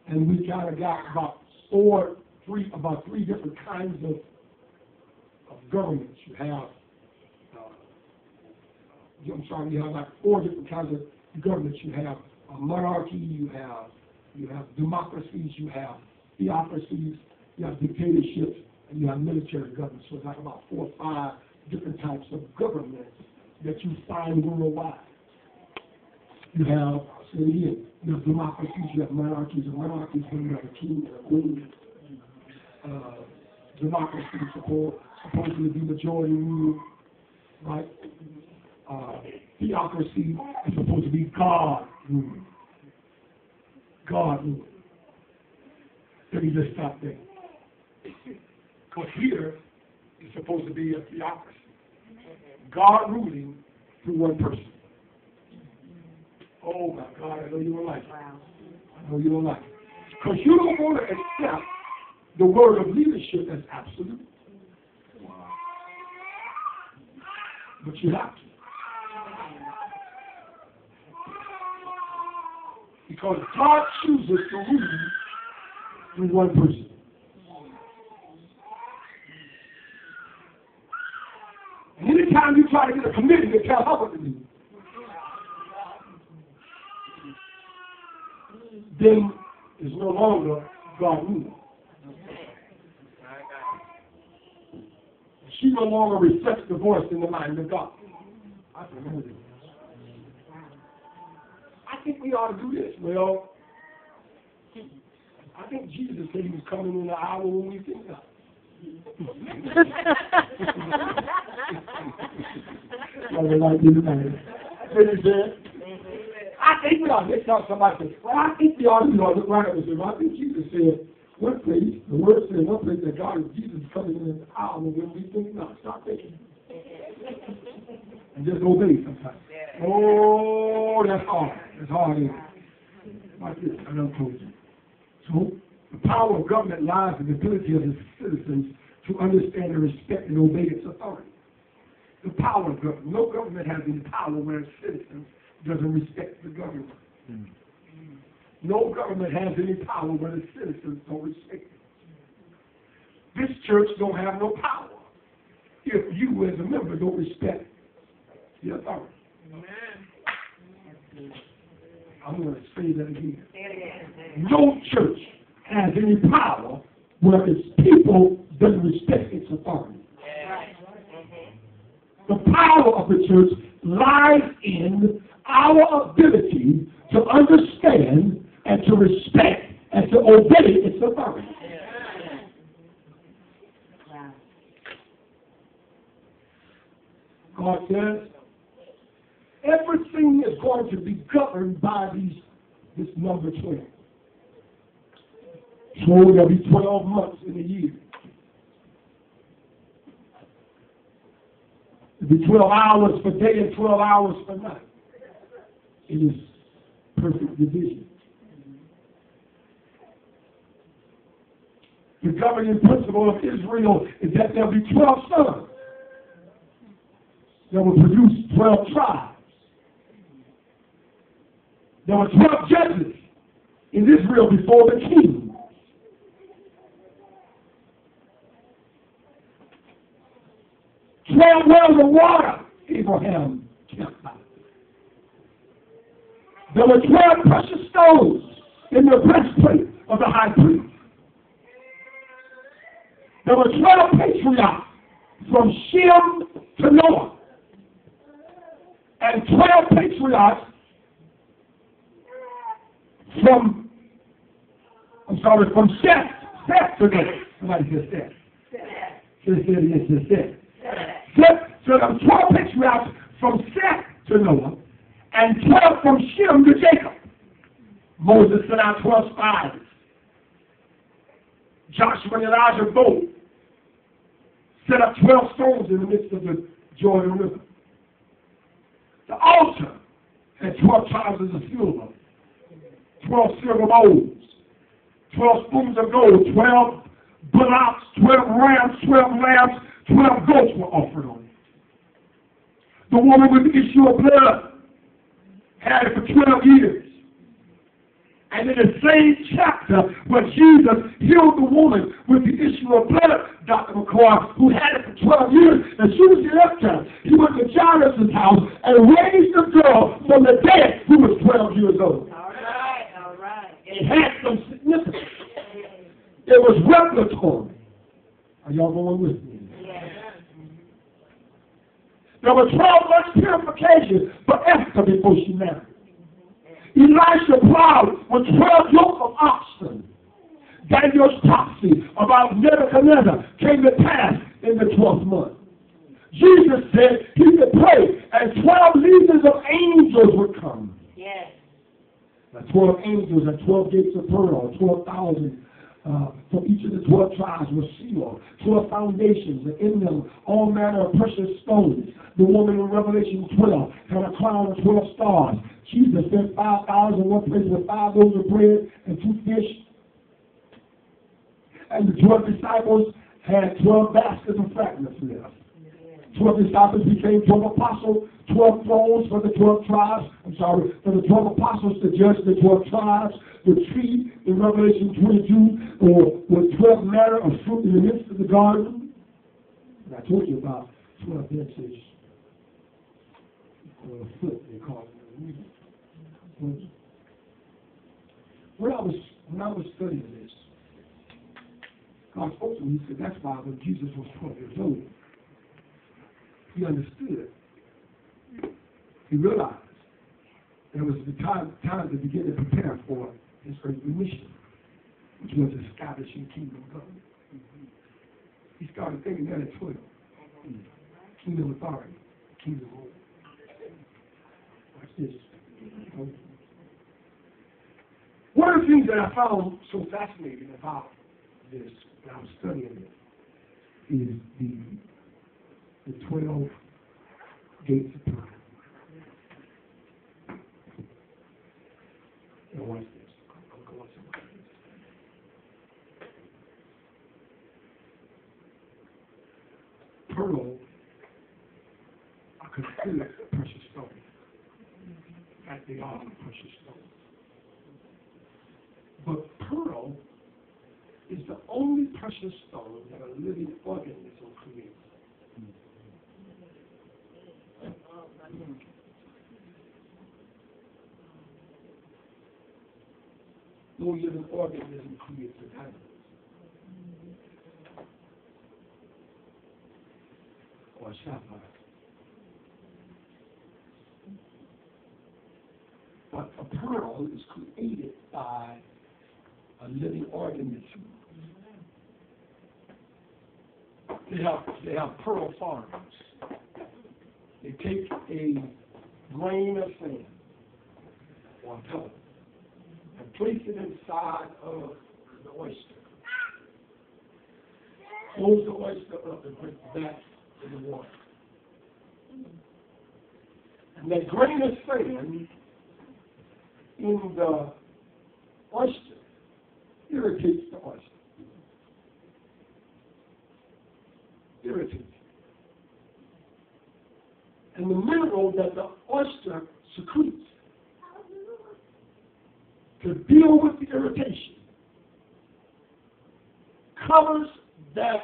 And we kind of got about three different kinds of governments. You have, you have like 4 different kinds of governments. You have a monarchy, you have democracies, you have theocracies, you have dictatorships, and you have military governments. So it's like about 4 or 5 different types of governments that you find worldwide. You have, I'll say it again, you have democracies, you have monarchies, and monarchies when you have a king and a queen. Democracy is supposed to be majority rule, right? Theocracy is supposed to be God rule. God rule. Let me just stop there. Because here is supposed to be a theocracy. God ruling through one person. Oh my God, I know you don't like it. I know you don't like it. Because you don't want to accept the word of leadership as absolute. Wow. But you have to. Because God chooses to rule through one person. And anytime you try to get a committee to tell her what to do, then it's no longer God ruling. She no longer reflects the voice in the mind of God. I remember this. I think we ought to do this. Well, I think Jesus said he was coming in the hour when we think not. I think we ought to next time somebody says, well, I think we ought to look right up and say, well, I think Jesus said, one place, the word said one place that God is Jesus coming in the hour when we think not. Stop thinking. And just obey sometimes. Oh, that's hard. That's hard, isn't it? Like this, I done told you. So, the power of government lies in the ability of its citizens to understand and respect and obey its authority. The power of government. No government has any power where its citizens doesn't respect the government. No government has any power where the citizens don't respect it. This church don't have no power if you as a member don't respect the authority. Amen. I'm going to say that again. No church has any power where its people doesn't respect its authority. The power of the church lies in our ability to understand and to respect and to obey its authority. God says, everything is going to be governed by this number 12. So there'll be 12 months in a year. There'll be 12 hours for day and 12 hours for night. It is perfect division. The governing principle of Israel is that there'll be 12 sons that will produce 12 tribes. There were 12 judges in Israel before the king. 12 wells of water Abraham kept by. There were 12 precious stones in the breastplate of the high priest. There were 12 patriarchs from Shem to Noah. And 12 patriarchs from Seth to Noah. Somebody said Seth. Seth. So there were 12 patriarchs from Seth to Noah, and 12 from Shem to Jacob. Moses sent out 12 spies. Joshua and Elijah both set up 12 stones in the midst of the Jordan River. The altar had 12 trousers of silver, 12 silver bowls, 12 spoons of gold, 12 bullocks, 12 rams, 12 lambs, 12 goats were offered on it. The woman with the issue of blood had it for 12 years. And in the same chapter where Jesus healed the woman with the issue of blood, Dr. McCoy, who had it for 12 years, as soon as he left her, he went to Jairus' house and raised the girl from the dead who was 12 years old. All right, all right. It had some significance. It was revelatory. Are y'all going with me? Yes. There was 12 months purification for Esther before she married. Elisha plowed with 12 yoke of oxen. Daniel's prophecy about Nebuchadnezzar came to pass in the 12th month. Jesus said he could pray and 12 legions of angels would come. Yes. The 12 angels and 12 gates of pearl, 12,000 from each of the 12 tribes were sealed, 12 foundations, and in them all manner of precious stones. The woman in Revelation 12 had a crown of 12 stars. Jesus fed 5,000 in one place with 5 loaves of bread and 2 fish. And the 12 disciples had 12 baskets of fragments left. 12 disciples became 12 apostles, 12 thrones for the 12 tribes. For the 12 apostles to judge the 12 tribes. The tree in Revelation 22 with 12 manner of fruit in the midst of the garden. And I told you about 12 benches. Or a foot, they call it. When I was studying this, God spoke to me. He said, that's why when Jesus was 12 years old, he understood. He realized that it was the time to begin to prepare for his earthly mission, which was establishing kingdom government. He started thinking that at 12. Kingdom authority, kingdom rule. Watch this. One of the things that I found so fascinating about this, when I was studying it, is the 12 gates of pearl. Now watch this. I'm going somewhere. Pearl are considered precious stones. In fact, they are precious stones. But pearl is the only precious stone that a living organism creates. No living organism creates a diamond. Or a sapphire. But a pearl is created by a living organism. They have pearl farms. They take a grain of sand or a pebble and place it inside of the oyster. Close the oyster up and put it back in the water. And that grain of sand in the oyster irritates the oyster. Irritates. And the mineral that the oyster secretes to deal with the irritation covers that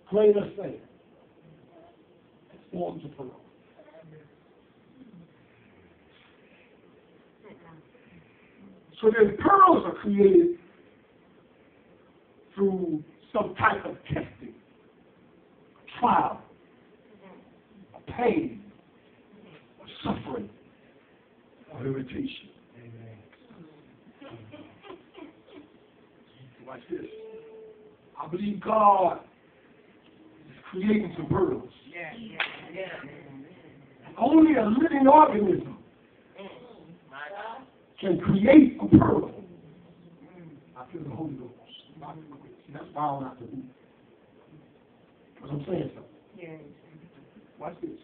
grain of sand. It forms a pearl. So then pearls are created through some type of testing, trial, pain, or suffering, or irritation. Amen. Watch this. I believe God is creating some pearls. And only a living organism can create a pearl. I feel the Holy Ghost. That's why I don't have to do it. Because I'm saying something. Watch this.